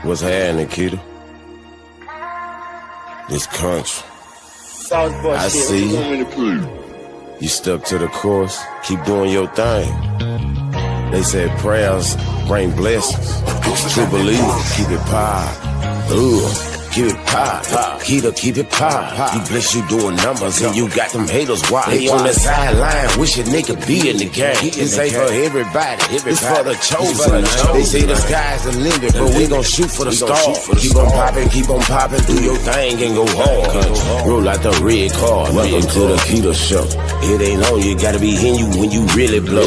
What's happening, Keita? This country. I see you. You stuck to the course. Keep doing your thing. They said prayers bring blessings. True believer, keep it pop. Keep it pop. Keita, keep it pop. You bless you doing numbers and you got them haters wild. They on the sideline wishing they could be in the game. This ain't for everybody. It's for the chosen. They say the sky's the limit, but we gon' shoot for the stars. Keep on popping, do your thing and go hard. Roll out the red card. Welcome to the Keita show. It ain't on, you gotta be in you when you really blow.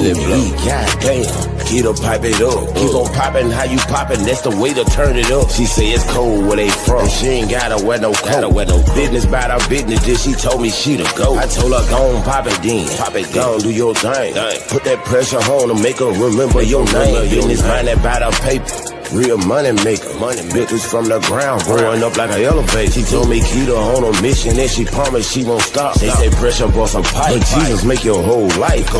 Goddamn. Keita, pipe it up. Keep on popping how you popping, that's the way to turn it up. She say it's cold where they from. And she ain't gotta wear no coat. Business about our business, just she told me she the go. I told her go on, pop it then. Go on, do your thing. Put that pressure on to make her remember your name. Business minded about her paper. Real money maker, built this from the ground, growing up like an elevator. She told me Keita on a mission and she promised she won't stop. They say pressure bust some pipe, but Jesus make your whole life go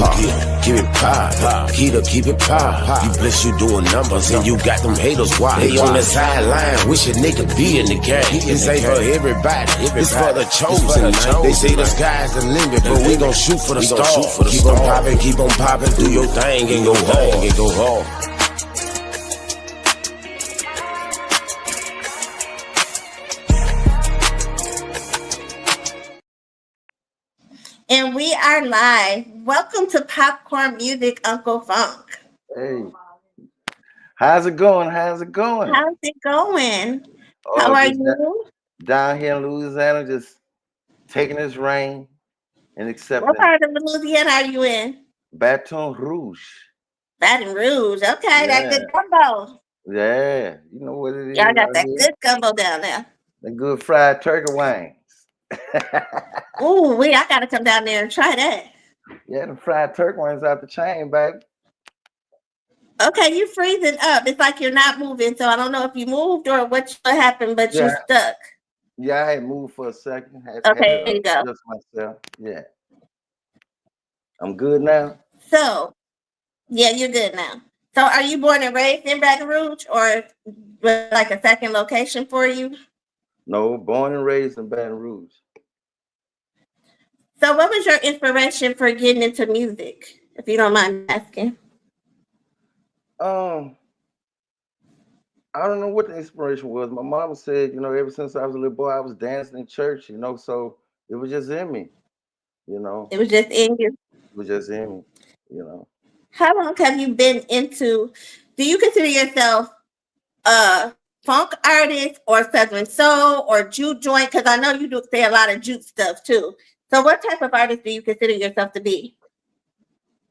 keep it pop. Keita, keep it pop. You bless you doing numbers and you got them haters wild. They on the sideline wishing they could be in the game. This ain't for everybody, it's for the chosen. They say the sky's the limit, but we gon' shoot for the stars. Keep on popping, do your thing and go hard. And we are live. Welcome to Popcorn Music, Uncle Phunk. Hey, how's it going? How's it going? How are you? Down here in Louisiana, just taking this rain and accepting. What part of Louisiana are you in? Baton Rouge. Baton Rouge. Okay, that's good gumbo. Yeah, you know what it is. Y'all got that good gumbo down there. The good fried turkey wings. Ooh, I gotta come down there and try that. Yeah, the fried turkey wings out the chain, baby. Okay, you freezing up. It's like you're not moving, so I don't know if you moved or what happened, but you're stuck. Yeah, I had moved for a second. Okay, there you go. Just myself. Yeah. I'm good now. So, yeah, you're good now. So, are you born and raised in Baton Rouge, or like a second location for you? No, born and raised in Baton Rouge. So what was your inspiration for getting into music, if you don't mind asking? I don't know what the inspiration was. My mama said, ever since I was a little boy, I was dancing in church, so it was just in me, It was just in you? It was just in me, How long have you been into, do you consider yourself a funk artist or Southern soul or juke joint? Because I know you do say a lot of juke stuff too. So what type of artist do you consider yourself to be?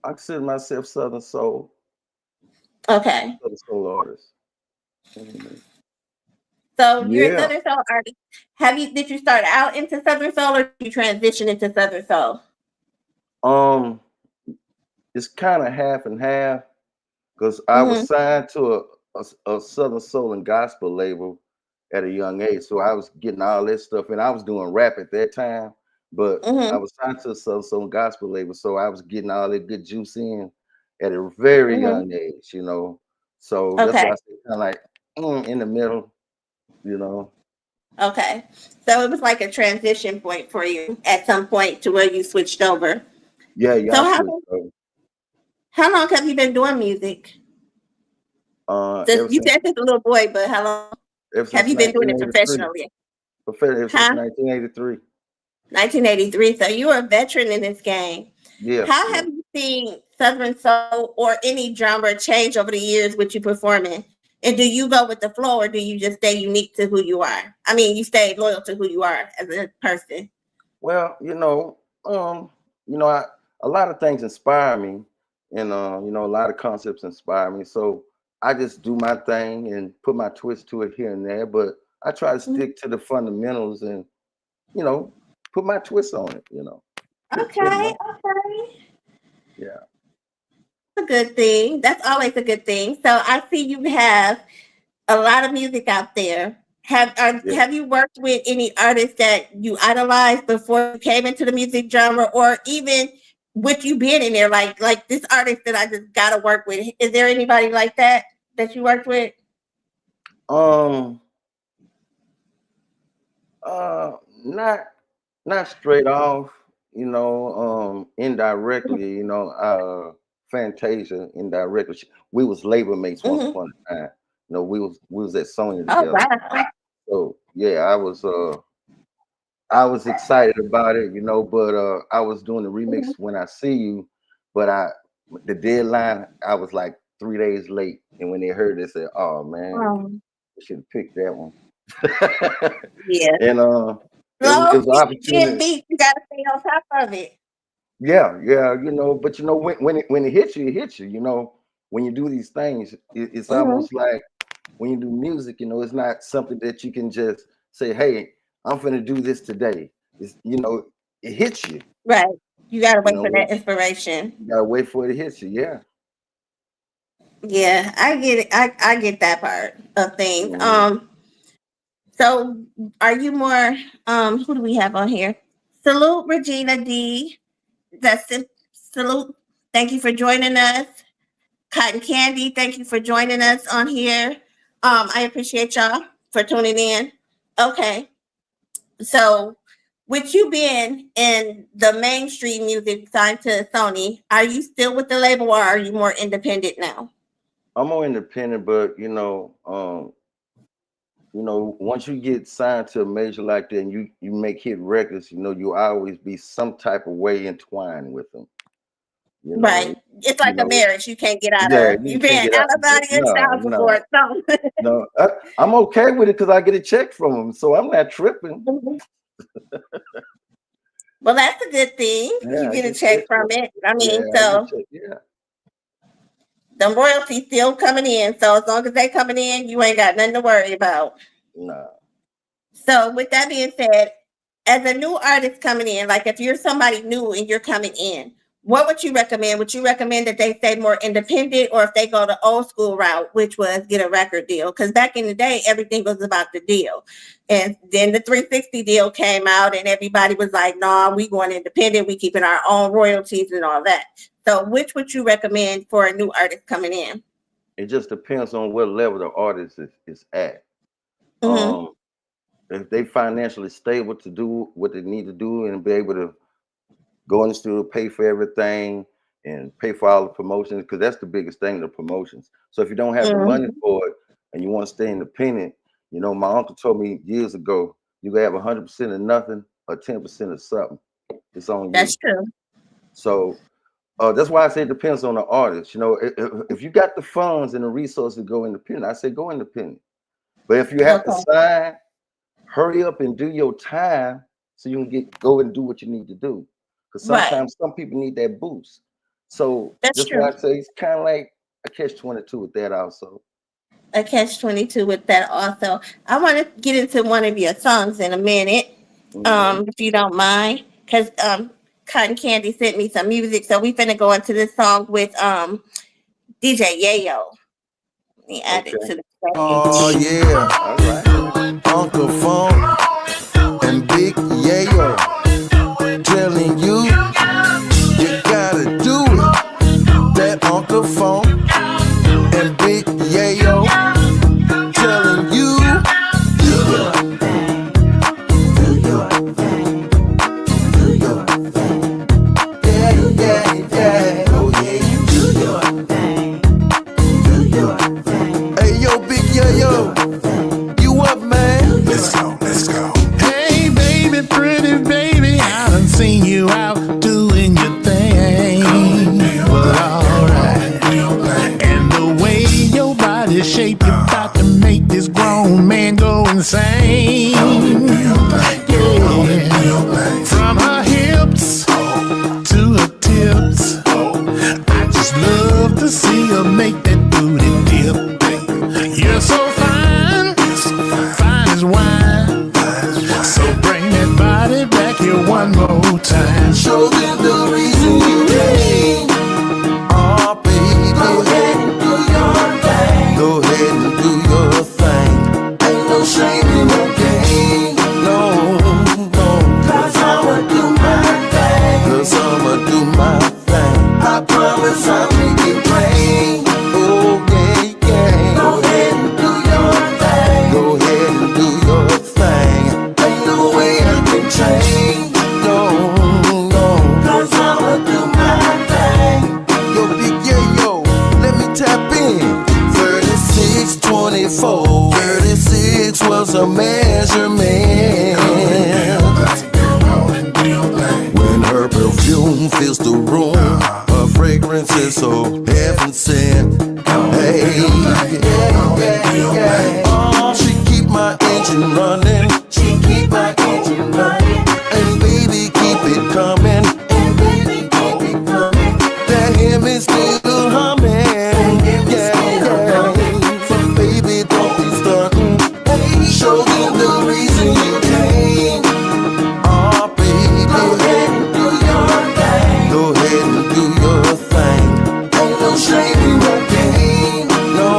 I consider myself Southern soul. Okay. Southern soul artist. Mm-hmm. So you're a Southern soul artist. Did you start out into Southern soul or did you transition into Southern soul? It's kind of half and half because I was signed to a Southern soul and gospel label at a young age. So I was getting all that stuff and I was doing rap at that time. But I was signed to a Southern soul and gospel label, so I was getting all that good juice in at a very young age, So that's why I say kind of like in the middle, Okay, so it was like a transition point for you at some point to where you switched over. Yeah. So how long have you been doing music? You said since a little boy, but how long have you been doing it professionally? Since 1983. 1983. So you are a veteran in this game. Yeah. How have you seen Southern soul or any genre change over the years with you performing? And do you go with the flow or do you just stay unique to who you are? I mean, you stay loyal to who you are as a person. Well, a lot of things inspire me, and a lot of concepts inspire me. So I just do my thing and put my twist to it here and there. But I try to stick to the fundamentals and put my twist on it, Okay. Yeah. A good thing. That's always a good thing. So I see you have a lot of music out there. Have you worked with any artists that you idolized before you came into the music genre, or even with you being in there, like this artist that I just gotta work with? Is there anybody like that you worked with? Um, uh, not not straight off, indirectly, Fantasia indirectly. We was labor mates once Mm-hmm. upon a time. We was at Sony Oh together. wow. So yeah, I was excited about it, but I was doing the remix Mhm. when I see you, but the deadline I was like 3 days late, and when they heard, they said, "Oh man, Um, we should have picked that one." yeah. And it So was an you get opportunity. beat, you gotta stay on top of it. Yeah, yeah, but when it hits you, it hits you. When you do these things, it's Hmm. almost like when you do music. It's not something that you can just say, "Hey, I'm gonna do this today." It hits you. Right. You gotta You wait for know, that inspiration. you gotta wait for it to hit you. Yeah. Yeah, I get it. I get that part of things. Mhm. So are you more who do we have on here? Salute Regina D. That's salute. Thank you for joining us. Cotton Candy, thank you for joining us on here. I appreciate y'all for tuning in. Okay. So with you being in the mainstream music signed to Sony, are you still with the label or are you more independent now? I'm more independent, but once you get signed to a major like that and you make hit records, you always be some type of way entwined with them. You Right. know, It's you like a know, marriage you can't get out yeah, of. you You've can't been get out. out about it and No, child no, support. So no. I'm okay with it because I get a check from them, so I'm not tripping. well, that's a good thing. You Yeah, I get a get check checks from from. it. I Yeah, mean, I get so check. Yeah, the royalties still coming in. So as long as they coming in, you ain't got nothing to worry about. nah. So with that being said, as a new artist coming in, like if you're somebody new and you're coming in, what would you recommend? Would you recommend that they stay more independent or if they go the old school route, which was get a record deal? Because back in the day, everything was about the deal. And then the 360 deal came out and everybody was like, nah, we going independent. We keeping our own royalties and all that. So which would you recommend for a new artist coming in? It just depends on what level the artist is at. Mm-hmm. Um, if they financially stable to do what they need to do and be able to go in the studio, pay for everything, and pay for all the promotions, because that's the biggest thing, the promotions. So if you don't have the money Mm-hmm. for it and you want to stay independent, my uncle told me years ago, you can have 100% of nothing or 10% of something. It's on you. That's true. So that's why I say it depends on the artist. If you got the funds and the resources to go independent, I say go independent. But if you have to Okay. sign, hurry up and do your time so you can go and do what you need to do. Because Right. sometimes some people need that boost. So That's that's why true. I say it's kind of like a catch-22 with that also. A catch 22 with that also. I want to get into one of your songs in a minute, Hmm. if you don't mind, because Cotton Candy sent me some music, so we finna go into this song with DJ Yayo. Let me add it Okay. to the play. Oh yeah, All right. Uncle Phunk and Big Yayo telling you you gotta do it. That Uncle Phunk and Big Yayo telling you do your thing, do your thing, do your thing. Yeah, yeah, yeah. Oh yeah, you do your thing, do your thing. Hey yo, Big Yayo, you up, man? Let's go, let's go. Hey, baby, pretty baby, I done seen you out doing your thing. Well, alright. And the way your body shape, you about to make this grown man go insane. Yeah. From her hips to her tips, I just love to see her make that booty dip. You're so fine, fine as wine. So bring that body back here one more time. Show them the reason you came. Oh, baby, go ahead and do your thing. Go ahead and do your thing. Ain't no shame in your game. No, no. 'Cause I'ma do my thing. 24. 36 was a measurement. When her perfume fills the room, her fragrance is so heaven sent. Hey, oh, she keep my engine running. She keep my engine running. And baby, keep it coming. And baby, keep it coming. That hymn is still humming. Yeah. So baby, don't be stunting. Hey, show them the reason you came. Oh, baby, go ahead and do your thing. Go ahead and do your thing. Ain't no shame in your game. No.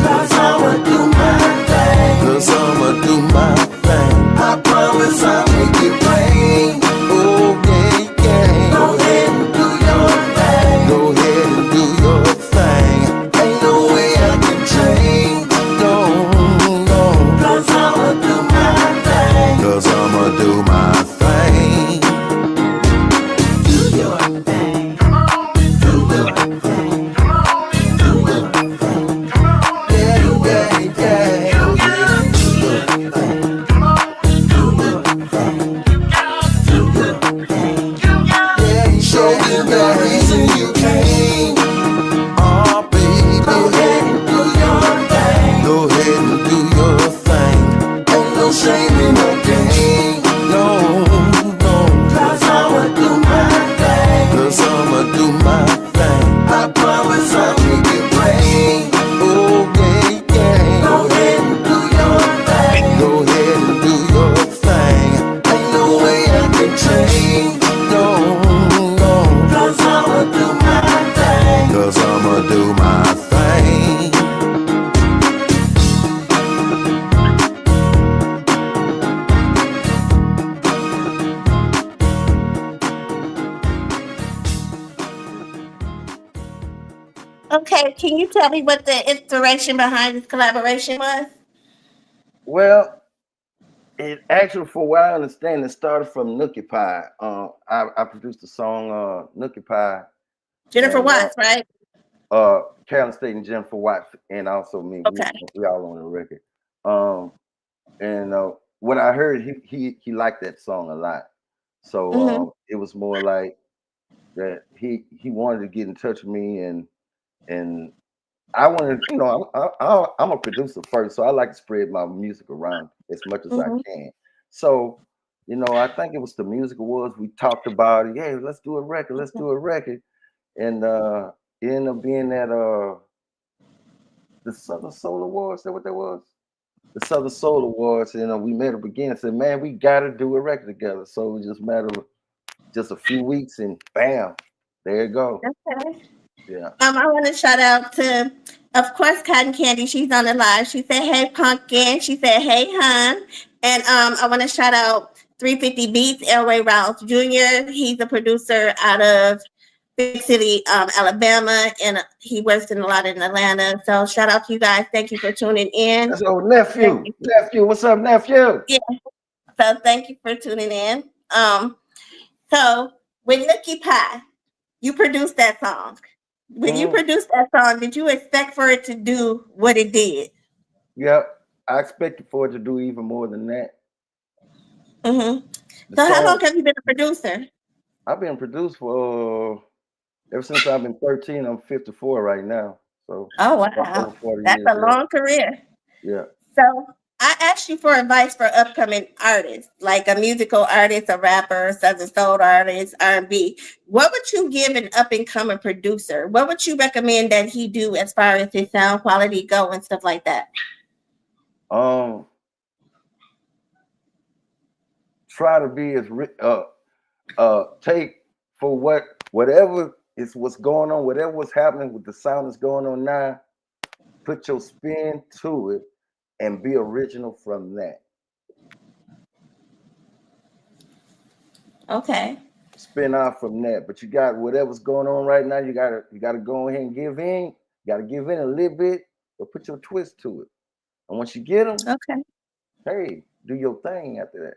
'Cause I'ma do my thing. 'Cause I'ma do my thing. I promise I'll make it rain. Oh, yeah. Go ahead and do your thing. Go ahead and do your thing. Ain't no way I can change. No. 'Cause I'ma do my thing. 'Cause I'ma do my thing. Do your thing. Do your thing. Do your thing. Yeah. Do your thing. Show them the reason you came. Oh, baby, go ahead and do your thing. Go ahead and do your thing. Ain't no shame in the game. No. 'Cause I'ma do my thing. 'Cause I'ma do my thing. I promise I'll make it rain. Oh, yeah. Go ahead and do your thing. Go ahead and do your thing. Ain't no way I can change. No. 'Cause I'ma do my thing. 'Cause I'ma do my thing. Okay, can you tell me what the inspiration behind this collaboration was? Well, it actually, for what I understand, it started from Nookie Pie. I produced the song Nookie Pie, Jennifer and Watts, right? Carolyn State and Jennifer Watts, and also me. Okay. We all on the record. And what I heard, he liked that song a lot. So it was more like that he wanted to get in touch with me, and I wanted, I'm a producer first, so I like to spread my music around as much as I can. So, I think it was the Music Awards. We talked about it. Hey, let's do a record. Let's do a record. And it ended up being at the Southern Soul Awards. Is that what that was? The Southern Soul Awards. And we met up again and said, man, we got to do a record together. So it was just a matter of just a few weeks, and bam, there you go. Okay. Yeah. I want to shout out to, of course, Cotton Candy. She's on the live. She said, "Hey, Pumpkin." She said, "Hey, hun." And I want to shout out 350 Beats, Elway Rouse Jr. He's a producer out of Big City, Alabama, and he works in a lot in Atlanta. So shout out to you guys. Thank you for tuning in. That's old nephew. Nephew, what's up, nephew? Yeah. So thank you for tuning in. So with Nookie Pie, you produced that song. When you produced that song, did you expect for it to do what it did? Yep. I expected for it to do even more than that. So how long have you been a producer? I've been produced for ever since I've been 13. I'm 54 right now. So oh wow, that's a long career. Yeah. So I asked you for advice for upcoming artists, like a musical artist, a rapper, Southern soul artist, R&B. What would you give an up and coming producer? What would you recommend that he do as far as his sound quality go and stuff like that? Try to be as take for whatever is what's going on, whatever was happening with the sound that's going on now. Put your spin to it and be original from that. Okay. Spin off from that, but you got whatever's going on right now. You gotta go ahead and give in. You gotta give in a little bit, but put your twist to it. And once you get them, okay, hey, do your thing after that.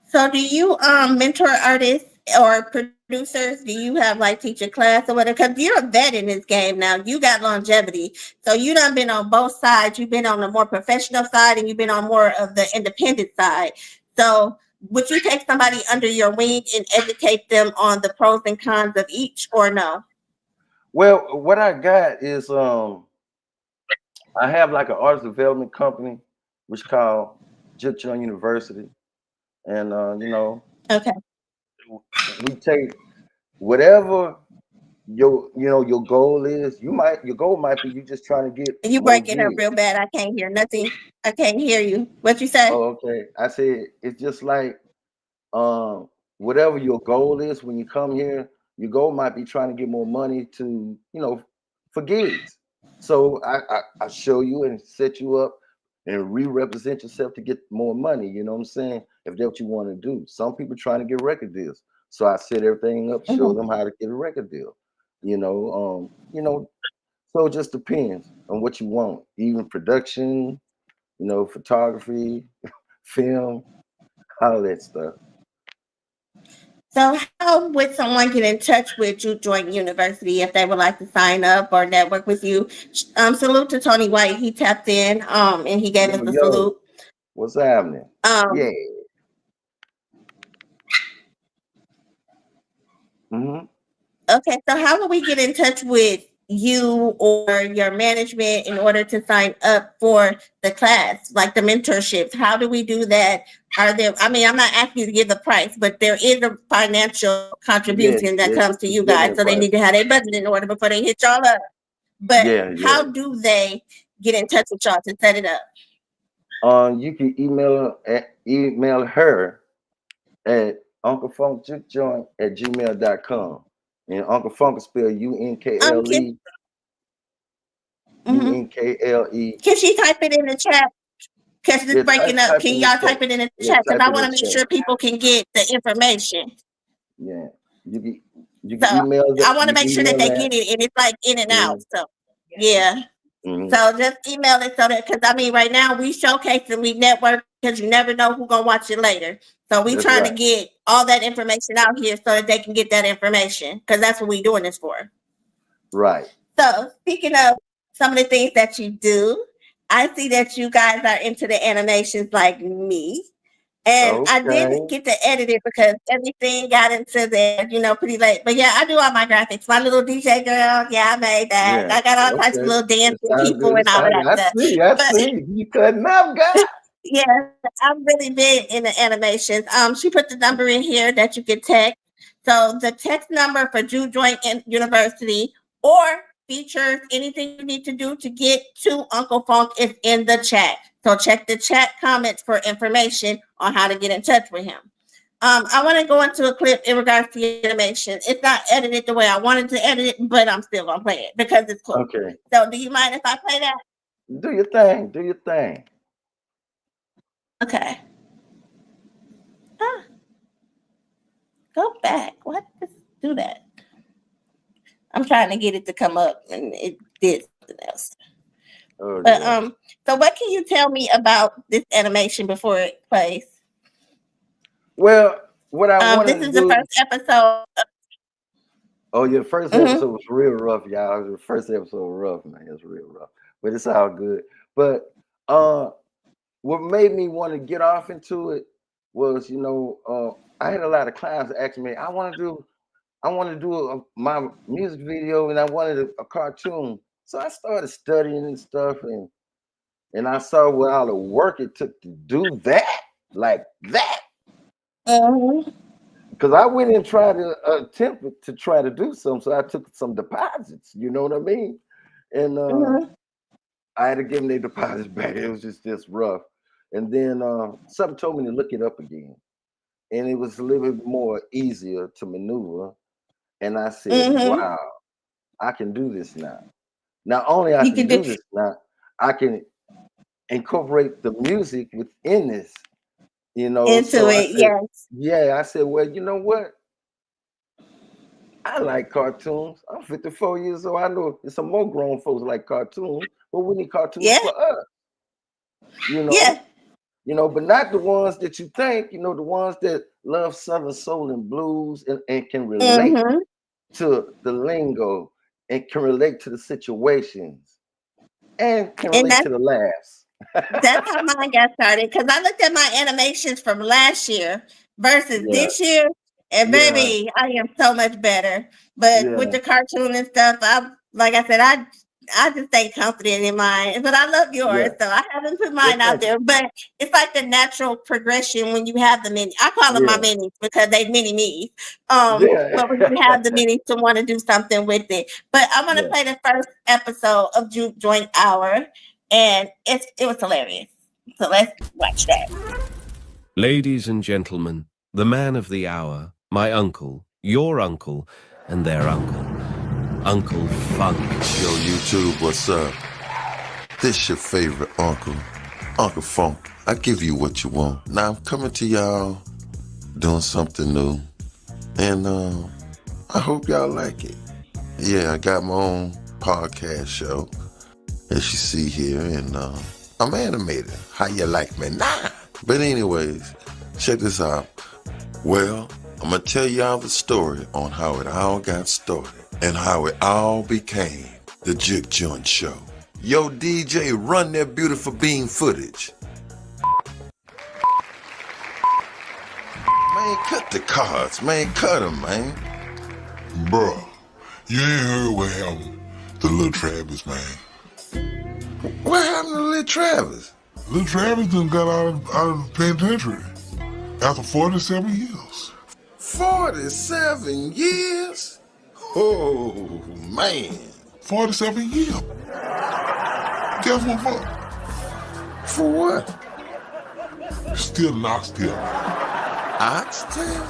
So, do you mentor artists or producers? Do you have like teach a class or whatever? Because you're a vet in this game now. You got longevity. So you done been on both sides. You've been on the more professional side and you've been on more of the independent side. So would you take somebody under your wing and educate them on the pros and cons of each or no? Well, what I got is I have like an artist development company, which called Jip Joint University, and Okay. we take whatever your goal is. Your goal might be you just trying to get You more breaking up views. real bad. I can't hear nothing. I can't hear you. What you say? Oh, okay. I said it's just like um whatever your goal is when you come here, your goal might be trying to get more money to for gigs. So I show you and set you up and re-represent yourself to get more money. You know what I'm saying? If that's what you want to do. Some people trying to get record deals. So I set everything up, show Mhm. them how to get a record deal. So it just depends on what you want. Even production, photography, film, all that stuff. So how would someone get in touch with Juke Joint University if they would like to sign up or network with you? Salute to Tony White. He tapped in and he gave Yo, us a yo, salute. what's happening? Um, Yeah. hmm okay, so how will we get in touch with you or your management in order to sign up for the class, like the mentorships? How do we do that? Are there, I mean, I'm not asking you to give the price, but there is a financial Yes, contribution that yes, comes to it's you getting guys. a So they price. need to have their budget in order before they hit y'all up. But Yeah, how yeah. do they get in touch with y'all to set it up? You can email her at unclefunkjukejoint at gmail.com. And Uncle Funk is spelled Can, UNKLE, mhm. UNKLE. Can she type it in the chat? Because it's Yeah, breaking up. type Can in the y'all chat. type it in the Yeah, chat? Because type I in want the to make chat. sure people can get the information. Yeah. You can you So can email that I want to you make can sure that email they that. get it and it's like in and out. hmm So yeah. hmm So just email it so that because I mean right now we showcase and we network because you never know who's gonna watch it later. So we That's trying to right. get all that information out here so that they can get that information because that's what we doing this for. Right. So speaking of some of the things that you do, I see that you guys are into the animations like me. And I Okay. didn't get to edit it because everything got into there, pretty late. But yeah, I do all my graphics. My little DJ girl, yeah, I made that. Yeah. I got all types of Okay. little It dancing sounds people good. and It all of sounds that good. I stuff. see. I But see. You cutting up, guy. yeah, I'm really big in the animations. She put the number in here that you can text. So the text number for Jude Joint University or features anything you need to do to get to Uncle Funk is in the chat. So check the chat comments for information on how to get in touch with him. I want to go into a clip in regards to the animation. It's not edited the way I wanted to edit it, but I'm still gonna play it because it's cool. Okay. So, do you mind if I play that? Do your thing. Do your thing. Okay. Ah, go back. What? Just do that. I'm trying to get it to come up, and it did something else. Oh But yeah. so what can you tell me about this animation before it plays? Well, what I This wanted to is the do. first episode. Oh, your first Mm-hmm. episode was real rough, y'all. The first episode was rough, man. It's real rough, but it's all good. But what made me want to get off into it was, I had a lot of clients asking me, I want to do my music video, and I wanted a cartoon. So I started studying and stuff, and I saw what all the work it took to do that, like that. Mm-hmm. Because I went and tried to attempt to try to do something, so I took some deposits. You know what I mean? And Mm-hmm. I had to give them their deposits back. It was just rough. And then something told me to look it up again, and it was a little bit more easier to maneuver. And I said, Mm-hmm. "Wow, I can do this now." Not only I You can can do do this now, I can incorporate the music within this. into So I it. said, Yes. "Yeah." I said, "Well, you know what? I like cartoons. I'm 54 years old. I know there's some more grown folks like cartoons, but we need cartoons Yeah. for us, you know, Yeah. but not the ones that you think, the ones that love Southern soul and blues and can relate Mm-hmm. to the lingo and can relate to the situations and can And relate to the laughs. that's how mine got started. Because I looked at my animations from last year versus Yeah, this year, and yeah, baby, I am so much better. But with yeah, the cartoon and stuff, like I said, I just stay confident in mine. But I love yours, yeah. so I haven't put Well, mine out thank you. there. But it's like the natural progression when you have the mini. I call them my Yeah, minis because they mini me's. yeah, But when you have the minis to want to do something with it. But I want to yeah. play the first episode of Juke Joint Hour, and it was hilarious. So let's watch that. Ladies and gentlemen, the man of the hour, my uncle, your uncle, and their uncle, Uncle Funk. Yo, YouTube, what's up? This your favorite uncle, Uncle Funk. I give you what you want. Now I'm coming to y'all doing something new, and I hope y'all like it. Yeah, I got my own podcast show, as you see here, and I'm animated. How you like me? Nah. But anyways, check this out. Well, I'm gonna tell y'all the story on how it all got started and how it all became the Juke Joint Show. Yo, DJ, run that beautiful bean footage. Man, cut the cards, man. Cut them, man. Bruh, you ain't heard what happened to Lil Travis, man. What happened to Lil Travis? Lil Travis done got out of the penitentiary after 47 years. 47 years? Oh, man. 47 years. Guess what For what? Still oxtail. Oxtail?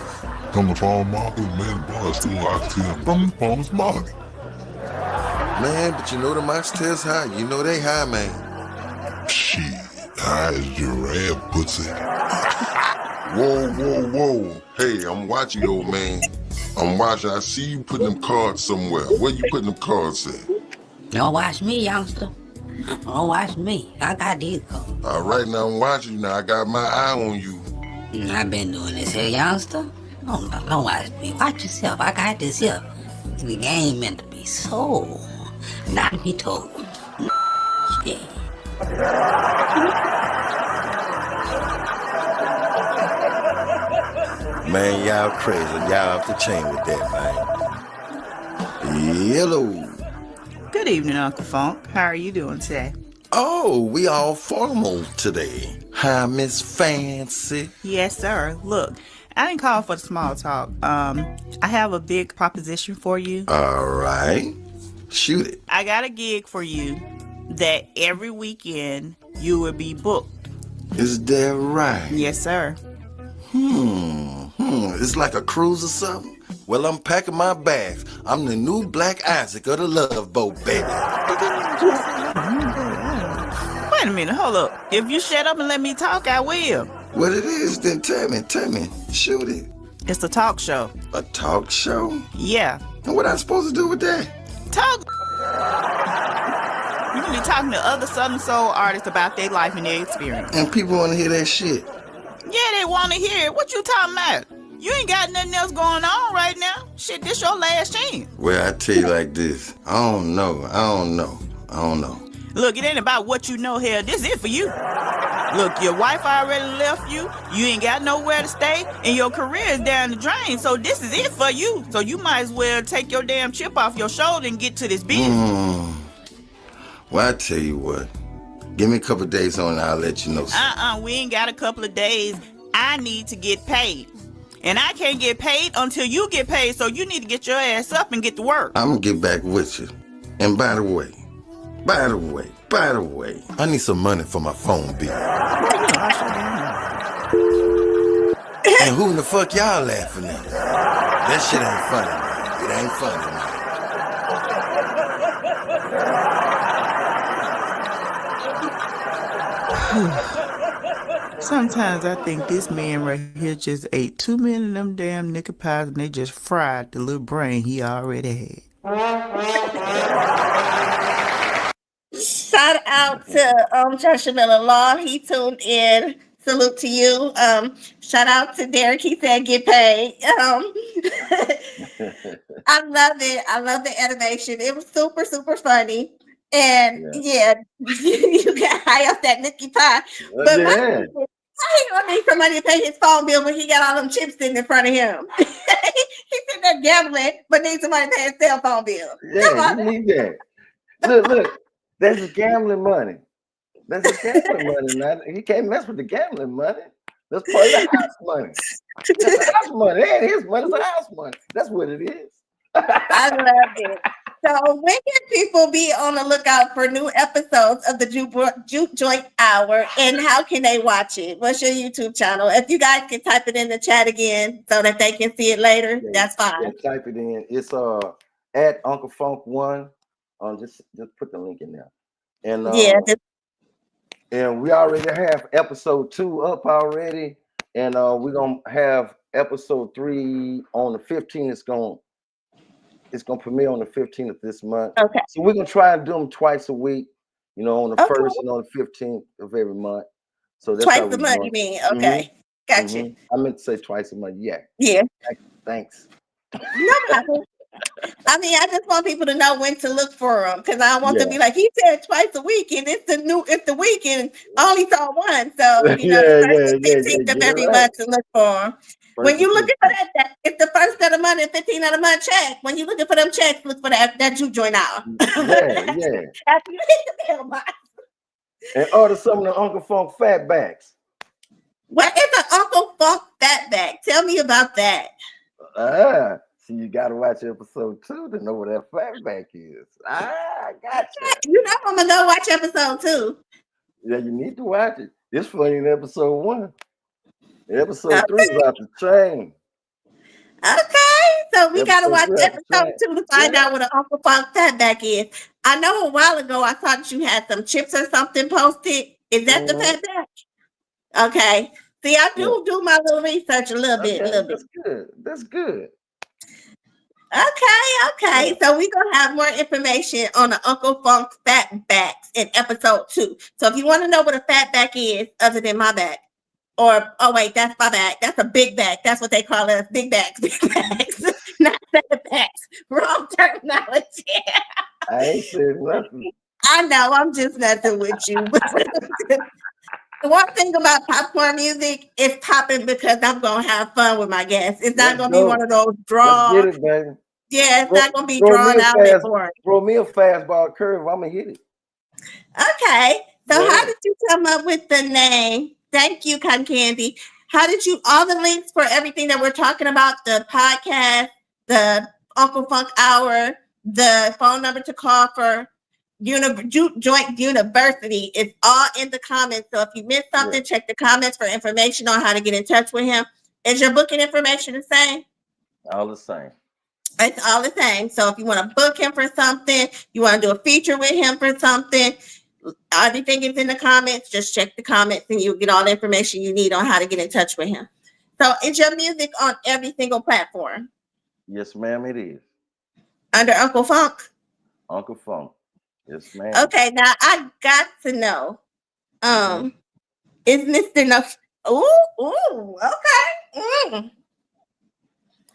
From the farm market, man, boy, still oxtail from the farmer's market. Man, but you know the oxtails high. You know they high, man. Shit, high as giraffe pussy. Whoa, whoa, whoa. Hey, I'm watching you, old man. I'm watching. I see you putting them cards somewhere. Where you putting them cards at? Don't watch me, youngster. Don't watch me. I got these cards. All right, now I'm watching you. Now I got my eye on you. I've been doing this here, youngster. Don't watch me. Watch yourself. I got this here. The game meant to be sold, not to be told. Shit. Man, y'all crazy. Y'all off the chain with that, man. Hello. Good evening, Uncle Funk. How are you doing today? Oh, we all formal today. Hi, Miss Fancy. Yes, sir. Look, I didn't call for the small talk. I have a big proposition for you. All right. Shoot it. I got a gig for you that every weekend you will be booked. Is that right? Yes, sir. It's like a cruise or something? Well, I'm packing my bags. I'm the new Black Isaac of the Love Boat, baby. Wait a minute, hold up. If you shut up and let me talk, I will. What it is, then tell me. Shoot it. It's a talk show. A talk show? Yeah. And what I supposed to do with that? Talk. You can be talking to other Southern Soul artists about their life and their experience. And people want to hear that shit. Yeah, they want to hear it. What you talking about? You ain't got nothing else going on right now. Shit, this your last chance. Well, I tell you like this. I don't know. Look, it ain't about what you know here. This is it for you. Look, your wife already left you. You ain't got nowhere to stay. And your career is down the drain. So this is it for you. So you might as well take your damn chip off your shoulder and get to this business. Well, I tell you what. Give me a couple of days on and I'll let you know. We ain't got a couple of days. I need to get paid. And I can't get paid until you get paid, so you need to get your ass up and get to work. I'm gonna get back with you. And by the way, I need some money for my phone bill. And who in the fuck y'all laughing at? That shit ain't funny, man. It ain't funny, man. Sometimes I think this man right here just ate too many of them damn nickel pies and they just fried the little brain he already had. Shout out to Joshua Miller Law. He tuned in Salute to you. Shout out to Derek. He said get paid. I love it. I love the animation. It was super, super funny. And yeah, you got high off that Nicky Pie. But my thing is, how he gonna need somebody to pay his phone bill when he got all them chips sitting in front of him? He's sitting there gambling, but needs somebody to pay his cell phone bill. Yeah, you need that. Look, that's the gambling money. That's the gambling money. Now he can't mess with the gambling money. That's part of the house money. That's the house money. It ain't his money, it's the house money. That's what it is. I love it. So when can people be on the lookout for new episodes of the Juke Joint Hour, and how can they watch it? What's your YouTube channel? If you guys can type it in the chat again so that they can see it later, that's fine. Yeah, type it in. It's at Uncle Funk 1. Just put the link in there. And and we already have episode 2 up already, and we're gonna have episode 3 on the 15th. It's gonna premiere on the 15th of this month. Okay. So we're gonna try and do them twice a week, on the 1st and on the 15th of every month. So that's twice a month, you mean? Okay. Gotcha. I meant to say twice a month. Yeah. Yeah. Thanks. No problem. I mean, I just want people to know when to look for them, because I want to be like, he said twice a week, and it's the weekend. I only saw one, so the first and 15th of every month to look for them. When you looking for that, it's the first of the month and 15th of the month check. When you looking for them checks, look for that Juke Joint Hour. Yeah. After you hit the mailbox. And order some of the Uncle Funk fatbacks. What is an Uncle Funk fatback? Tell me about that. So you got to watch episode 2 to know what that fatback is. Gotcha. You know I'm gonna go watch episode 2. Yeah, you need to watch it. It's funny in episode 1. Episode 3 is out the chain. Okay, so we gotta watch episode 2 to find out what an Uncle Funk fatback is. I know a while ago I thought you had some chips or something posted. Is that the fatback? Okay. See, I do my little research a little bit. That's good. Okay. So we're gonna have more information on the Uncle Funk fatbacks in episode 2. So if you want to know what a fatback is, other than my back, that's my back. That's a big back. That's what they call us, big backs, not fatbacks. Wrong terminology. I ain't said nothing. I know. I'm just messing with you. The one thing about popcorn music is popping because I'm gonna have fun with my guests. It's not gonna be one of those drawn. Let's get it, baby. Yeah, it's not gonna be drawn out and boring. Throw me a fastball curve. I'm gonna hit it. Okay. So how did you come up with the name? Thank you, Cotton Candy. How did you, all the links for everything that we're talking about, the podcast, the Uncle Funk Hour, the phone number to call for Juke Joint University, is all in the comments. So if you missed something, check the comments for information on how to get in touch with him. Is your booking information the same? All the same. It's all the same. So if you want to book him for something, you want to do a feature with him for something, everything is in the comments. Just check the comments and you'll get all the information you need on how to get in touch with him. So is your music on every single platform? Yes, ma'am, it is. Under Uncle Funk? Uncle Funk. Yes, ma'am. Okay, now I got to know. Is Mr. No? Okay.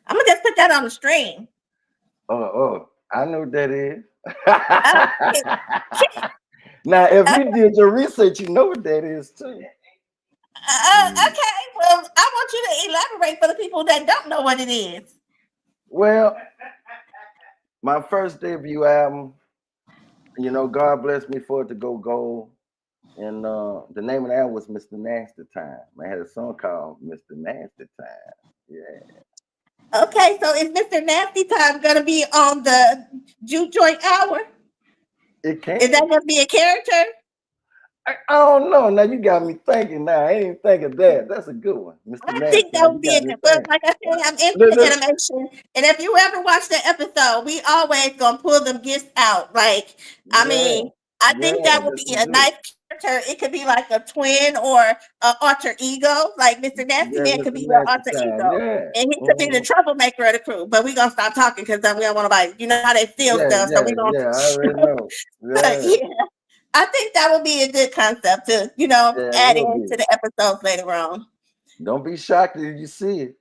I'm gonna just put that on the stream. I know what that is. Now, if you did your research, you know what that is too. Okay, well, I want you to elaborate for the people that don't know what it is. Well, my first debut album, God blessed me for it to go gold. And the name of the album was Mr. Nasty Time. I had a song called Mr. Nasty Time. Yeah. Okay, so is Mr. Nasty Time gonna be on the Juke Joint Hour? It can. Is that gonna be a character? I don't know. Now you got me thinking. Now I didn't think of that. That's a good one, Mr. I think that would be a good one. Like I said, I'm into the animation, and if you ever watch the episode, we always gonna pull them gifts out. Like, I mean, I think that would be a nice character. It could be like a twin or an alter ego. Like Mr. Nasty Man could be your alter ego, and he could be the troublemaker of the crew. But we gonna stop talking because we don't want to, you know how they steal stuff. So we gonna. I already know. I think that would be a good concept to, add into the episodes later on. Don't be shocked if you see it.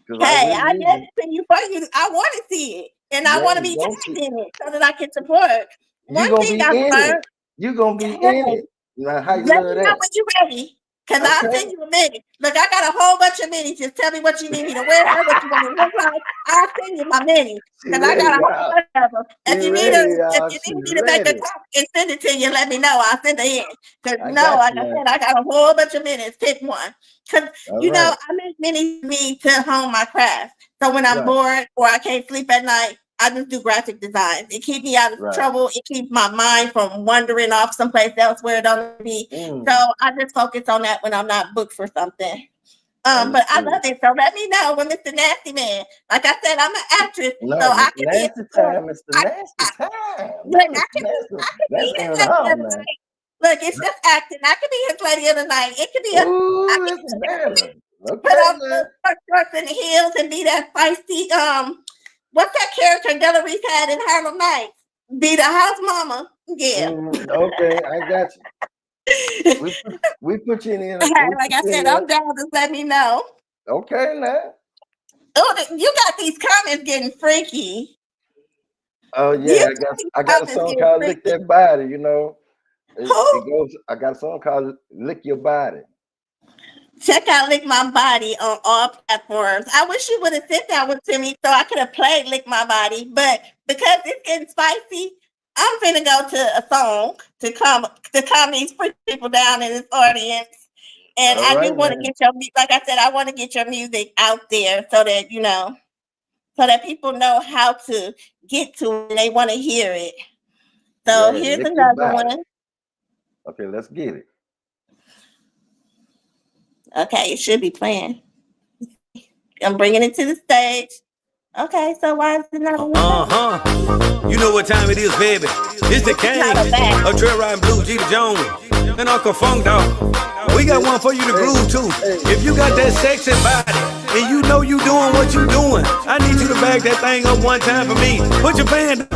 Hey, I guess you for you. I want to see it, and I want to be tagged in it so that I can support. One thing I learned, you're gonna be in it. Now, how you let love me know when you're ready, because I'll send you a mini. Look, I got a whole bunch of minis. Just tell me what you need me to wear, what you want me to look like. I'll send you my mini, because I got a whole bunch of them. If you need me to make a copy and send it to you, let me know. I'll send it in. Because like I said, I got a whole bunch of minis. Pick one. Because I make minis to hone my craft. So when I'm bored or I can't sleep at night, I just do graphic design. It keeps me out of trouble. It keeps my mind from wandering off someplace else where it don't be. So I just focus on that when I'm not booked for something. But I love it. So let me know when Mr. Nasty Man. Like I said, I'm an actress, so I can be Nasty time. Mr. Nasty time. Look, I can be his lady of the night. Look, it's just acting. I could be his lady of the night. It could be put on the shorts and the heels and be that feisty. What's that character Della Reese had in Harlem Nights? Be the house mama. Yeah. Okay, I got you. We put you in. Like I said, I'm down. Just let me know. Okay, now. Oh, you got these comments getting freaky. Oh yeah, I got a song called "Lick That Body." You know, it goes. I got a song called "Lick Your Body." Check out Lick My Body on all platforms. I wish you would have sent that one to me so I could have played Lick My Body, but because it's getting spicy, I'm finna go to a song to calm these people down in this audience. And I do want to get like I said, I want to get your music out there so that, so that people know how to get to it and they want to hear it. So here's another one. Okay, let's get it. Okay, it should be playing. I'm bringing it to the stage. Okay, so why is it not? You know what time it is, baby. It's the king of Trail Riding Blue, Jeter Jones, and Uncle Funk, dog. We got one for you to groove to. If you got that sexy body and you know you doing what you doing, I need you to back that thing up one time for me. Put your band up,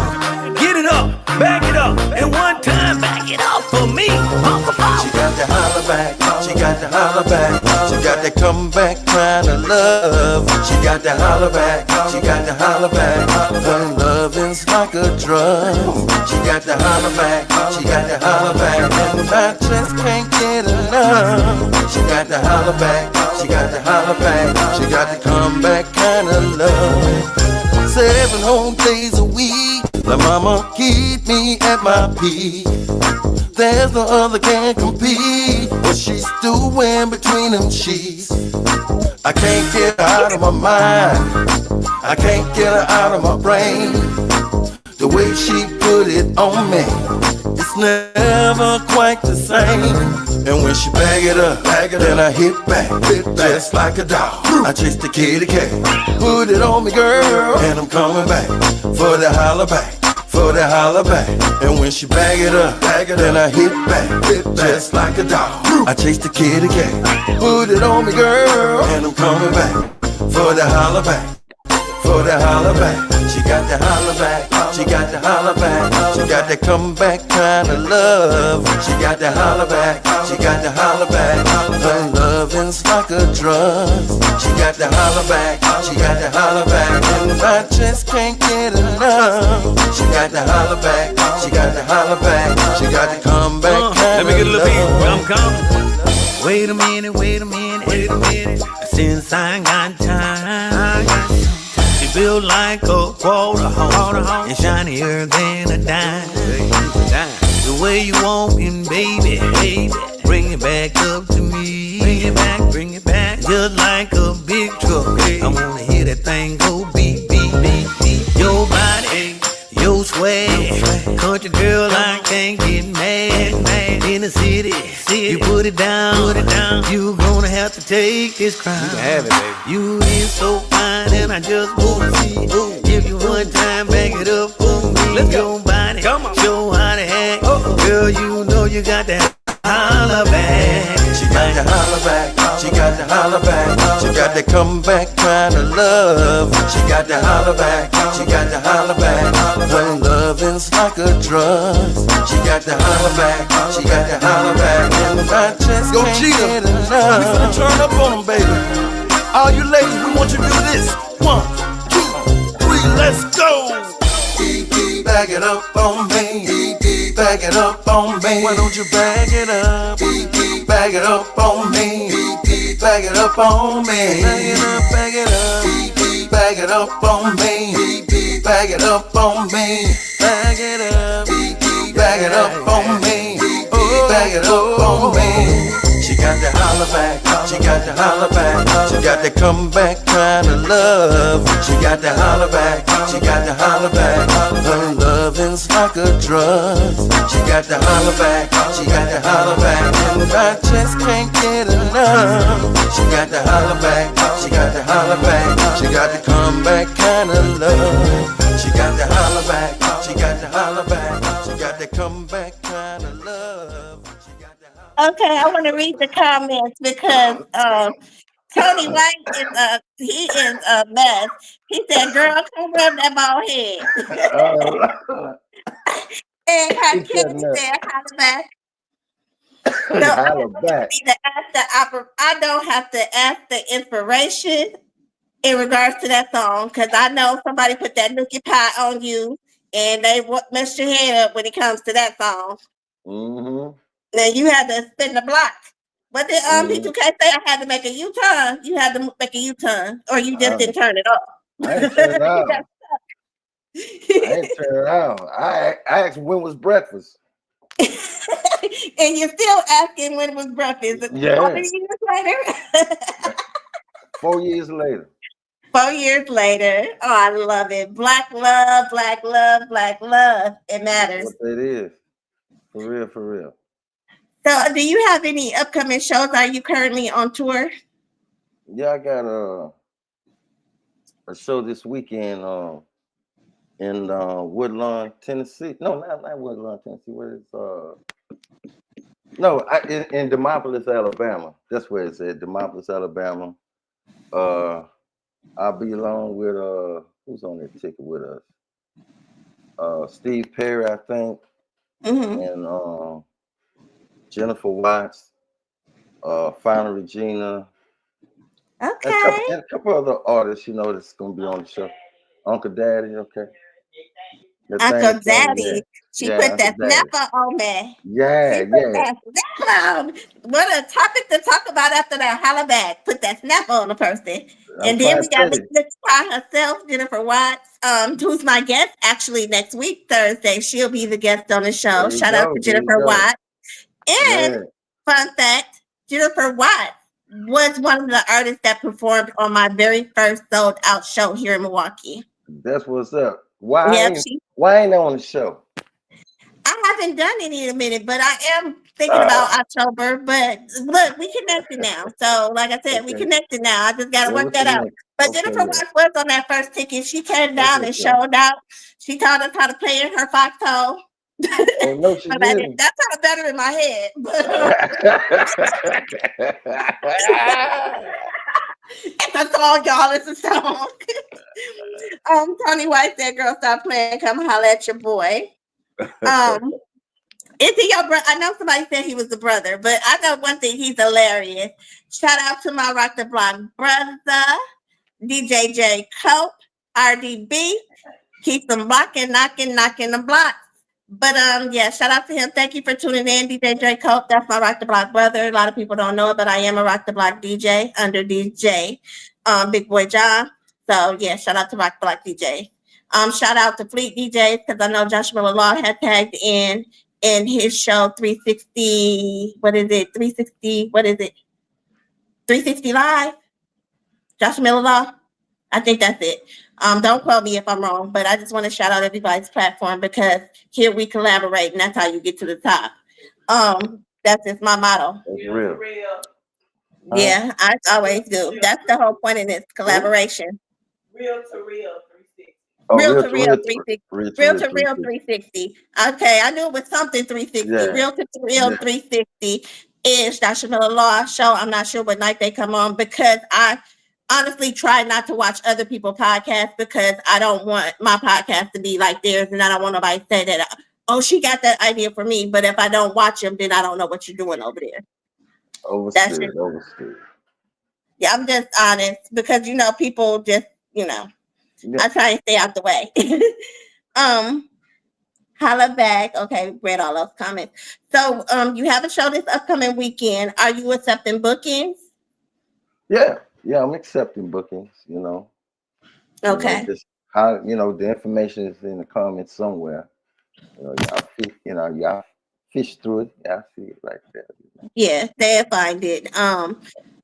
get it up, back it up, and one time back it up for me. Uncle Funk. She got to holler back, she got to holler back, she got to come back trying to love. She got to holler back, she got to holler back. Her loving's like a drug. She got to holler back, she got to holler back, and I just can't get enough. She got to holler back, she got to holler back, she got to come back kinda love. 7 whole days a week, the mama keep me at my peak. There's no other can compete. What she's doing between them sheets, I can't get her out of my mind, I can't get her out of my brain. The way she put it on me, it's never quite the same. And when she bag it up, then I hit back, just like a dog. I chase the kitty cat, put it on me, girl, and I'm coming back for the holler back, for the holler back. And when she bag it up, then I hit back, just like a dog. I chase the kitty cat, put it on me, girl, and I'm coming back for the holler back, for the holler back. She got to holler back, she got to holler back, she got to come back kind of love. She got to holler back, she got to holler back. Her loving's like a drug. She got to holler back, she got to holler back, and I just can't get enough. She got to holler back, she got to holler back, she got to come back kind of love. Let me get a little beat. I'm coming. Wait a minute, wait a minute, wait a minute. Since I ain't got time. She built like a quarter horse and shinier than a dime. The way you want me, baby, bring it back up to me. Bring it back, just like a big truck. I wanna hear that thing go beep, beep, beep, beep. Your body, your swag, country girl, I can't get mad. In the city, you put it down, you gonna have to take this crown. You can have it, baby. You is so fine, and I just wanna see. If you one time, back it up for me. Let's go. Your body, come on, show how to act. Girl, you know you got that holler back. She got to holler back, She got to holler back. She got to come back kind of love. She got to holler back. She got to holler back. When loving's like a drug, she got to holler back. She got to holler back. And I just can't get enough. We finna turn up on them, baby. All you ladies, we want you to do this. 1, 2, 3, let's go. Bag it up on me. Bag it up on me. Why don't you bag it up? Bag it up on me. Bag it up on me. Bag it up, bag it up. Bag it up on me. Bag it up on me. Bag it up. Bag it up on me. Bag it up on me. She got to holler back. She got to holler back. She got to come back kind of love. She got to holler back. She got to holler back. Her loving's like a drug. She got to holler back. She got to holler back. And I just can't get enough. She got to holler back. She got to holler back. She got to come back kind of love. She got to holler back. She got to holler back. She got to come back kind of love. Okay, I want to read the comments because Tony White is a mess. He said, "Girl, come rub that bald head." And her kid said, "Holla back." Holla back. I don't have to ask the inspiration in regards to that song because I know somebody put that nookie pie on you and they messed your head up when it comes to that song. Mm-hmm. Now you had to spin the block. But then P2K say I had to make a U-turn. You had to make a U-turn, or you just didn't turn it off. I ain't turn it out. I ain't turn it out. I asked when was breakfast. And you're still asking when was breakfast. Yeah. How many years later? 4 years later. 4 years later. Oh, I love it. Black love, black love, black love. It matters. That's what it is. For real, for real. So, do you have any upcoming shows? Are you currently on tour? Yeah, I got a show this weekend in Woodlawn, Tennessee. No, not Woodlawn, Tennessee. Where is No, in Demopolis, Alabama. That's where it's at. Demopolis, Alabama. I'll be along with who's on that ticket with us? Steve Perry, I think, and Jennifer Watts, Final Regina. Okay. And a couple other artists, that's gonna be on the show. Uncle Daddy, okay. Uncle Daddy. She put that snapper on me. Yeah, That snapper on. What a topic to talk about after that holla back. Put that snapper on the person. And then we got the star herself, Jennifer Watts, who's my guest actually next week, Thursday. She'll be the guest on the show. Shout out to Jennifer Watts. And fun fact, Jennifer Watts was one of the artists that performed on my very first sold out show here in Milwaukee. That's what's up. Why ain't on the show? I haven't done any in a minute, but I am thinking about October. But look, we connected now. So, like I said, we connected now. I just got to work that out. But Jennifer Watts was on that first ticket. She came down and showed out. She taught us how to play in her foxhole. Oh, no, she didn't. That sounded better in my head. It's a song, y'all. It's a song. Tony White said, "Girl, stop playing. Come holler at your boy." Is he your brother? I know somebody said he was the brother, but I know one thing: he's hilarious. Shout out to my Rock the Block brother, DJ J Cope, RDB. Keep them blocking, knocking the blocks. But yeah, shout out to him. Thank you for tuning in, DJ J Cope. That's my Rock the Block brother. A lot of people don't know it, but I am a Rock the Block DJ under DJ Big Boy John. So yeah, shout out to Rock the Block DJ. Shout out to Fleet DJs because I know Josh Miller Law had tagged in his show 360. What is it? 360. What is it? 360 Live. Josh Miller Law. I think that's it. Don't quote me if I'm wrong, but I just want to shout out everybody's platform because here we collaborate, and that's how you get to the top. That's just my motto. That's real. Yeah, I always do. That's the whole point of this collaboration. Real to real 360. Real to real 360. Real to real 360. Okay, I knew it was something 360. Yeah. Real to real 360. is Dr. Miller Law show. I'm not sure what night they come on because I honestly try not to watch other people's podcasts because I don't want my podcast to be like theirs, and I don't want nobody to say that, oh, she got that idea for me. But if I don't watch them, then I don't know what you're doing over there. That's just, Overstood. yeah, I'm just honest because people just Yeah. I try and stay out the way. Holla back. Okay, read all those comments. So you have a show this upcoming weekend. Are you accepting bookings? Yeah, I'm accepting bookings, Okay. just how, the information is in the comments somewhere. Y'all fish through it. Yeah, I see it right there. Yeah, they'll find it.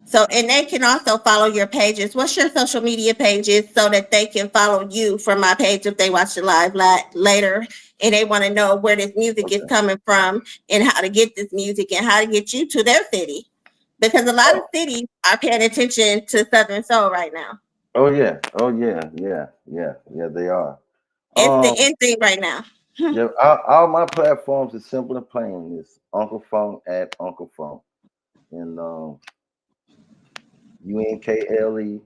So and they can also follow your pages. What's your social media pages so that they can follow you from my page if they watch the live later and they want to know where this music is coming from and how to get this music and how to get you to their city. Because a lot of cities are paying attention to Southern Soul right now. Oh yeah, they are. It's the end thing right now. Yeah, all my platforms is simple and plain. It's Uncle Phunk at Uncle Phunk. And UNKLEPHUNK.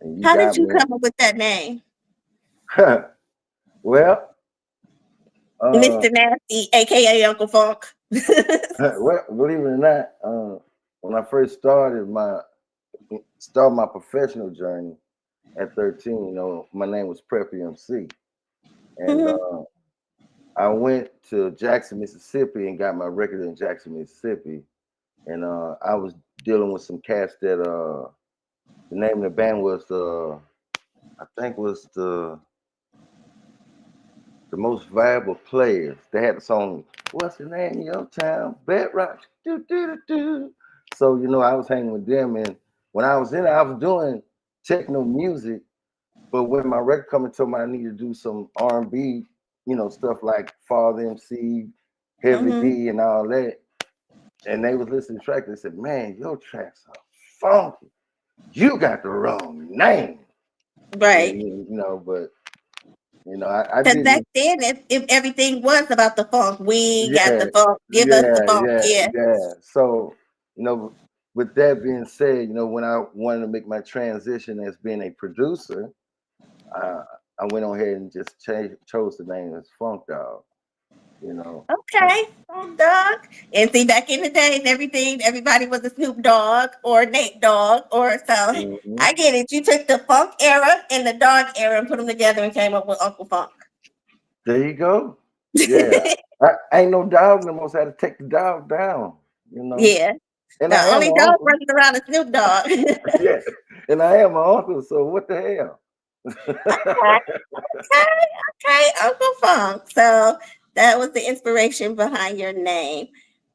And you How did got you me. come up with that name? Well, Mr. Nasty, aka Uncle Phunk. well, believe it or not, when I first started my professional journey at 13, my name was Preppy MC. And I went to Jackson, Mississippi and got my record in Jackson, Mississippi. And I was dealing with some cats that the name of the band was I think was the most valuable players. They had the song, "What's the name of your town? Bedrock." Do do do do. So I was hanging with them, and when I was in it, I was doing techno music. But when my record company told me I needed to do some R&B, stuff like Father MC, Heavy D, and all that, and they was listening to tracks, they said, "Man, your tracks are funky. You got the wrong name." Right. But I Because back didn't. then, if everything was about the funk, we got Yeah, the funk. Give us the funk. Yeah. So, with that being said, when I wanted to make my transition as being a producer, I went on ahead and just chose the name as Funk Dog. Okay, Snoop Dogg. And see, back in the days, everybody was a Snoop Dogg or Nate Dogg or so. Mm-hmm. I get it. You took the funk era and the dog era and put them together and came up with Uncle Funk. There you go. Yeah, I ain't no dog no more. So I had to take the dog down. Yeah. And The I am only my dog uncle. running around is Snoop Dogg. Yeah, and I am my uncle. So what the hell? Okay, Uncle Funk. So that was the inspiration behind your name.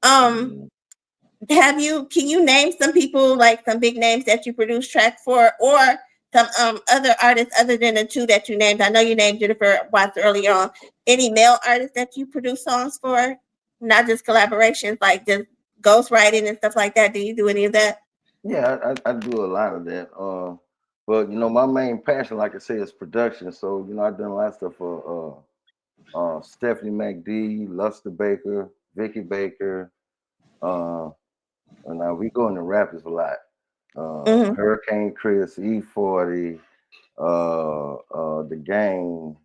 Can you name some people, like some big names that you produce tracks for, or some other artists other than the two that you named? I know you named Jennifer Watts earlier on. Any male artists that you produce songs for? Not just collaborations, like just ghostwriting and stuff like that. Do you do any of that? Yeah, I do a lot of that. But my main passion, like I say, is production. So I've done a lot of stuff for Stephanie McD, Luster Baker, Vicky Baker. And we go into rappers a lot. Hurricane Chris, E40, The Gang,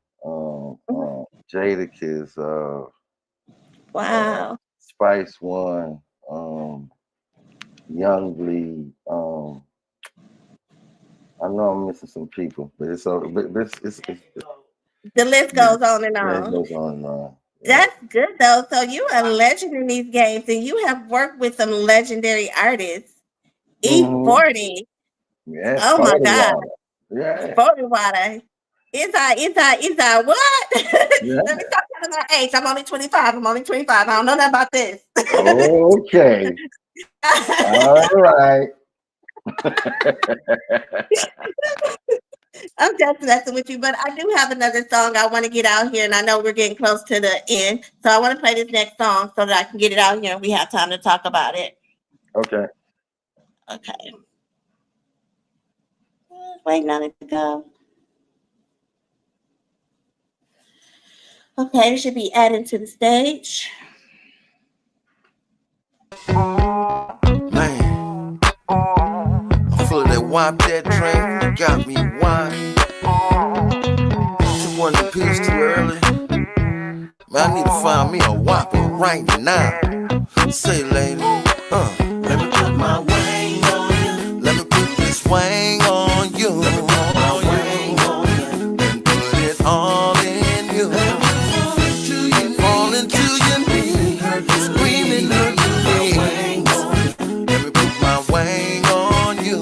Jadakiss, Wow. Spice One, Young Bleed. I know I'm missing some people, but it's the list goes on and Yeah, it on. goes on and on. That's good though. So you are a legend in these games, and you have worked with some legendary artists. E40. Yeah, Oh my God. water. Yeah. 40 water. Is I what? Yeah. Let me stop telling my age. I'm only 25. I don't know nothing about this. Okay. All right. I'm just messing with you, but I do have another song I want to get out here, and I know we're getting close to the end. So I want to play this next song so that I can get it out here and we have time to talk about it. Okay. Okay. Waiting on it to go. Okay, it should be added to the stage. wipe that drink, you got me wine. Took one of the pills too early. Man, I need to find me a whopper right now. Say, lady, let me put my wang on you. Let me put this wang on you. Let me put my wang on you. And put it all in you. Falling to your knees, screaming hurt me. Let me put my wang on you.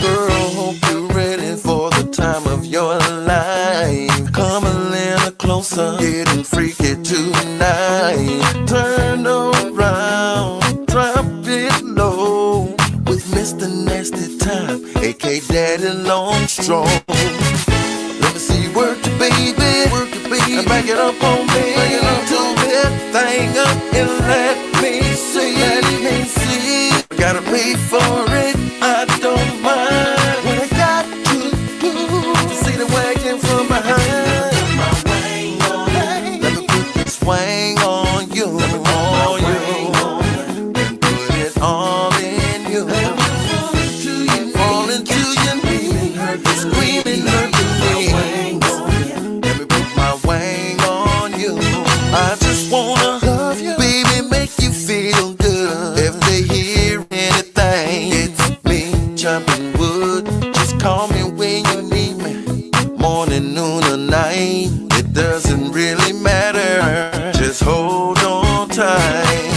Girl, hope you're ready for the time of your life. Come a little closer, getting freaky tonight. Turn around, drop it low with Mr. Nasty Time, aka Daddy Longstrong. Let me see you work it, baby. Work it, baby. And back it up on me. Bring it up to that thing up and let me see. Let me see. Gotta pay for it. I don't mind. What I got to do to see the wagon from behind. Let me put this wang on you. On you. And put it all in you. Falling to your knees, screaming hurt me. Let me put my wang on you. I just wanna love you, baby, make you feel good. If they hear anything, it's me chopping wood. Just call me when you need me, morning, noon, or night. It doesn't really matter. Just hold on tight.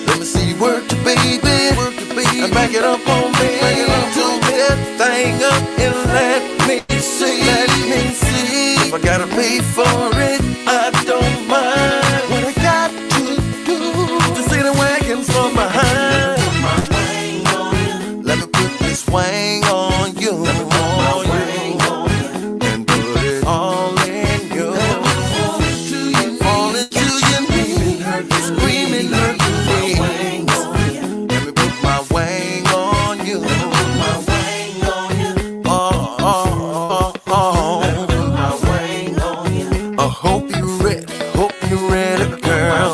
Let me see you work it, baby. Work it, baby. And back it up on me. Bring it up to that thing up and let me see. Let me see. If I gotta pay for it, I don't mind. What I got to do to see the wagons from behind. Let me put this wang on you. On you. And put it all in you. Falling to your knees, screaming hurt me. Let me put my wang on you. I hope you're ready, girl.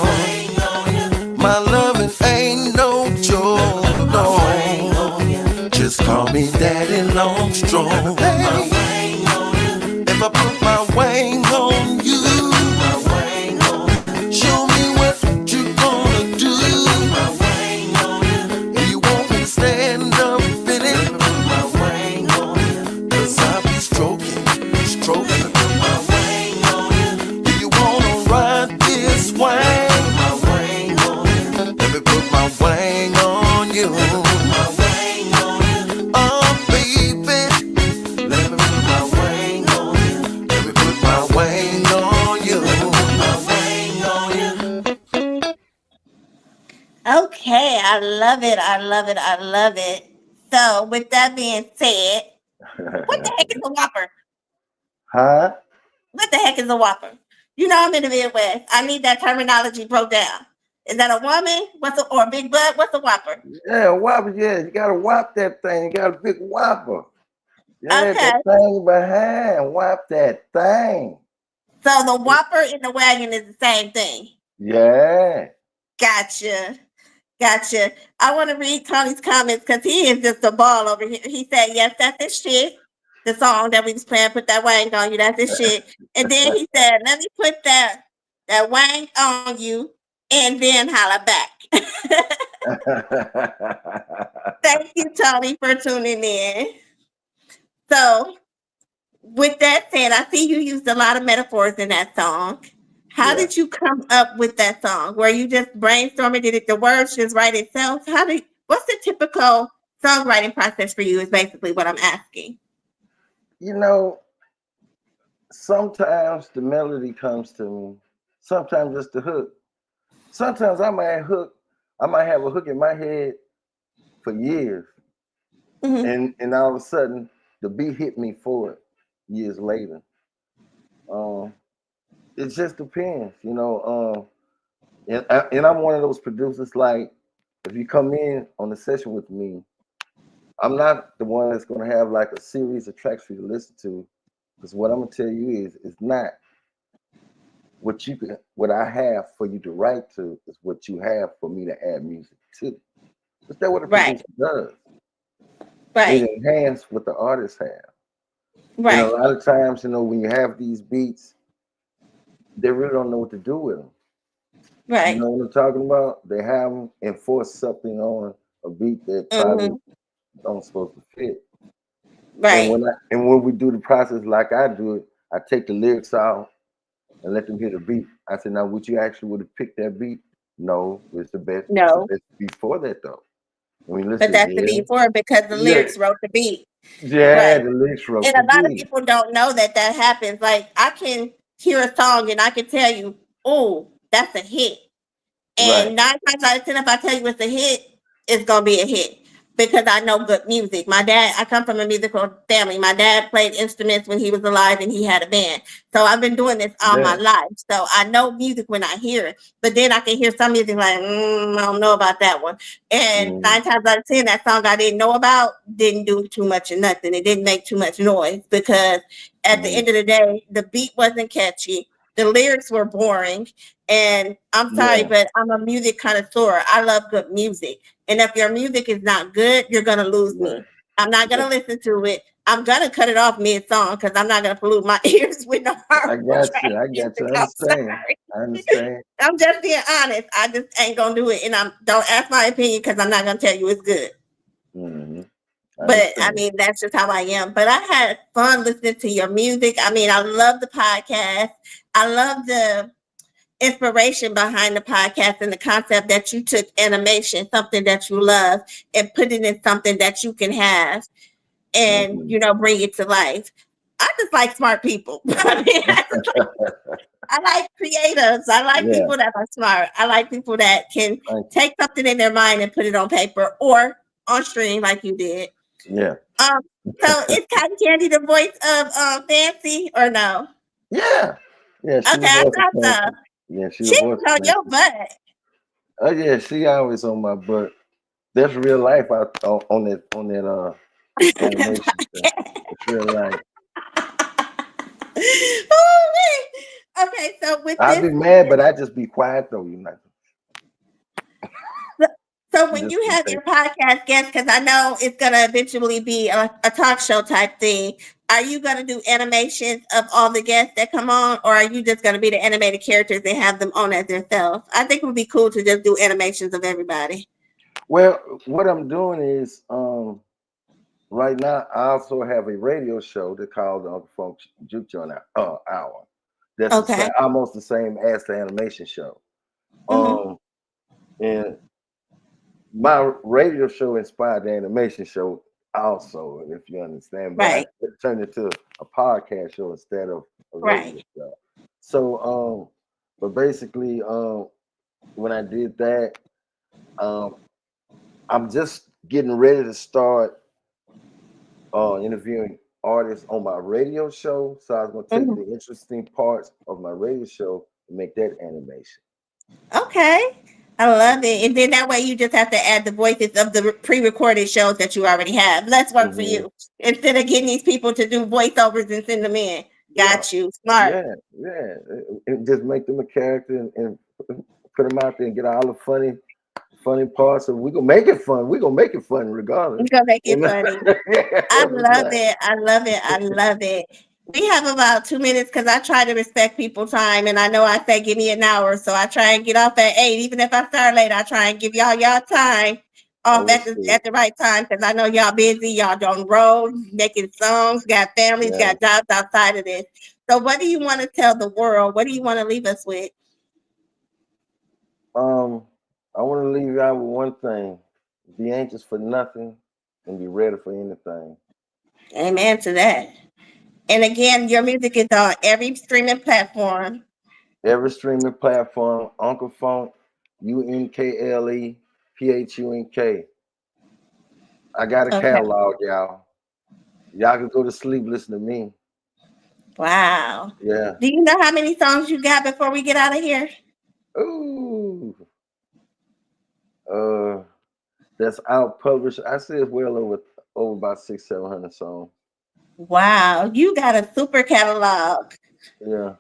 My loving ain't no joke, no. Just call me Daddy Longstrong. If I put my wang on you, show me what you gonna do. You want me to stand up in it? 'Cause I'll be stroking. Do you wanna ride this wang? Let me put my wang on you. Oh, baby. Let me put my wang on you. Let me put my wang on you. Okay, I love it. I love it. I love it. So, with that being said, what the heck is a whopper? Huh? What the heck is a whopper? You know, I'm in the Midwest. I need that terminology broke down. Is that a woman? Or a big butt? What's a whopper? Yeah, whopper, yeah. You gotta whop that thing. You got a big whopper. Yeah, Okay. that thing behind. Whop that thing. So the whopper and the wagon is the same thing. Yeah. Gotcha. I want to read Tony's comments because he is just a ball over here. He said, yes, that's his shit. The song that we was playing, Put That Wang on You, that's his shit. And then he said, let me put that wang on you and then holla back. Thank you, Tony, for tuning in. So, with that said, I see you used a lot of metaphors in that song. How did you come up with that song? Were you just brainstorming? Did the words just write itself? What's the typical songwriting process for you is basically what I'm asking. You know, sometimes the melody comes to me. Sometimes it's the hook. Sometimes I might have a hook in my head for years. Mm-hmm. And all of a sudden the beat hit me for it years later. It just depends, you know. And I'm one of those producers, like, if you come in on a session with me, I'm not the one that's going to have like a series of tracks for you to listen to, because what I'm going to tell you is, it's not what I have for you to write to is what you have for me to add music to. Is that what a producer does? Right. It enhances what the artists have. And a Right. lot of times, when you have these beats, they really don't know what to do with them. You Right. know what I'm talking about? They have them and force something on a beat that probably Mm-hmm. don't supposed to fit. And Right. when we do the process like I do it, I take the lyrics out and let them hear the beat. I said, now would you actually would have picked that beat? No, it's the No. best beat for that though. When you But listen, that's the beat for it because the yeah, lyrics wrote the beat. yeah, Right. the lyrics wrote And the a lot of beat. people don't know that happens. Like I can hear a song and I can tell you, oh, that's a hit. Right. And 9 times out of 10, if I tell you it's a hit, it's gonna be a hit because I know good music. I come from a musical family. My dad played instruments when he was alive and he had a band. So I've been doing this all my Yeah. life. So I know music when I hear it. But then I can hear some music like, I don't know about that one. And Mm, 9 times out of 10, that song I didn't know about didn't do too much of nothing. It didn't make too much noise because at the mm, end of the day, the beat wasn't catchy. The lyrics were boring. And I'm sorry, yeah. but I'm a music connoisseur. I love good music. And if your music is not good, you're going to lose Right. me. I'm not going Yeah. to listen to it. I'm going to cut it off mid song because I'm not going to pollute my ears with no I harmful got trash you. I got you. music. I I'm understand. sorry. I understand. I'm just being honest. I just ain't going to do it. And don't ask my opinion because I'm not going to tell you it's good. Hmm. I But I understand. mean, that's just how I am. But I had fun listening to your music. I mean, I love the podcast. I love the inspiration behind the podcast and the concept that you took animation, something that you love, and put it in something that you can have and Hmm. bring it to life. I just like smart people. I like creatives. I like Yeah. people that are smart. I like people that can Thank take something in their mind and put it on paper or on stream like you did. you. Yeah. Um, so is Cotton Candy the voice of Fancy or no? Yeah. Yeah. She Okay, the I voice of thought so. Fancy. Yeah. She the She voice was on of your Fancy. butt. Oh yeah. She always on my butt. That's real life out on that animation show. It's real life. Okay, so with I'd this, be mad, but I just be quiet though. so when Just you be have patient. your podcast guests, because I know it's gonna eventually be a talk show type thing, are you gonna do animations of all the guests that come on, or are you just gonna be the animated characters and have them on as themselves? I think it would be cool to just do animations of everybody. Well, what I'm doing is right now I also have a radio show that's called the Uncle Funk Juke Joint Hour. That's Okay. almost the same as the animation show. Mm-hmm. Um, and my radio show inspired the animation show also, if you understand. But I Right. turned it to a podcast show instead of a radio Right. show. So, but basically, when I did that, um, I'm just getting ready to start interviewing artists on my radio show. So I was gonna take Mm-hmm. the interesting parts of my radio show and make that animation. Okay. I love it. And then that way you just have to add the voices of the pre-recorded shows that you already have. Less work for Hmm. you. Instead of getting these people to do voiceovers and send them in. Yeah, Got you. Smart. yeah, yeah. And just make them a character and put them out there and get all the funny parts. And we gonna make it fun. We gonna make it fun regardless. You're gonna make You it know? funny. I If it's love not. it. I love it. I love it. We have about 2 minutes because I try to respect people's time, and I know I say give me an hour, so I try and get off at 8. Even if I start late, I try and give y'all time off at Understood. the right time because I know y'all busy. Y'all on the road, making songs, got families, Yeah. got jobs outside of this. So, what do you want to tell the world? What do you want to leave us with? I want to leave you out with one thing: be anxious for nothing and be ready for anything. Amen to that. And again, your music is on every streaming platform. Every streaming platform, Uncle Funk, UNKLE, PHUNK. I got a Okay. catalog, y'all. Y'all can go to sleep listening to me. Wow. Yeah. Do you know how many songs you got before we get out of here? Ooh. Uh, that's out published. I say it's well over about 600-700 songs. Wow, you got a super catalog. Yeah.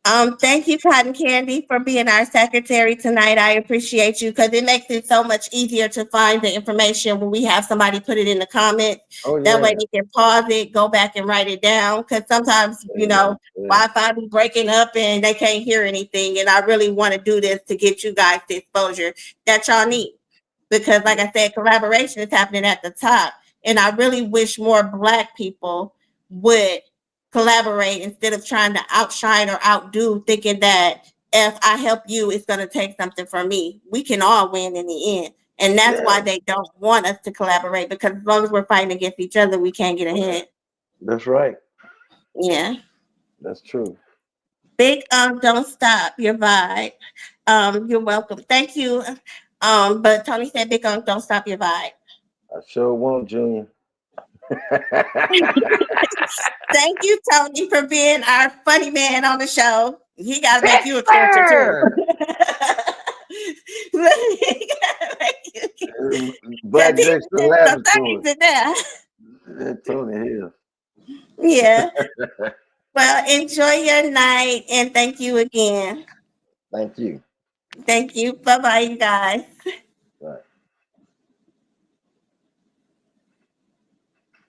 Thank you, Cotton Candy, for being our secretary tonight. I appreciate you because it makes it so much easier to find the information when we have somebody put it in the comments. Oh That way yeah. they can pause it, go back and write it down. Because sometimes, Yeah. Wi-Fi be breaking up and they can't hear anything. And I really want to do this to get you guys the exposure that y'all need. Because like I said, collaboration is happening at the top. And I really wish more Black people would collaborate instead of trying to outshine or outdo, thinking that if I help you, it's going to take something from me. We can all win in the end. And that's why they don't want us to collaborate, because as long as we're fighting against each other, we can't get ahead. That's right. Yeah. That's true. Big don't stop your vibe. You're welcome. Thank you. But Tony said big don't stop your vibe. I sure won't, Junior. Thank you, Tony, for being our funny man on the show. He got to make you a character too. Sister! Black Because Dexter he's some Laboratory. things in there. That Tony Hill. Yeah. Well, enjoy your night and thank you again. Thank you. Thank you. Bye bye, you guys. Right.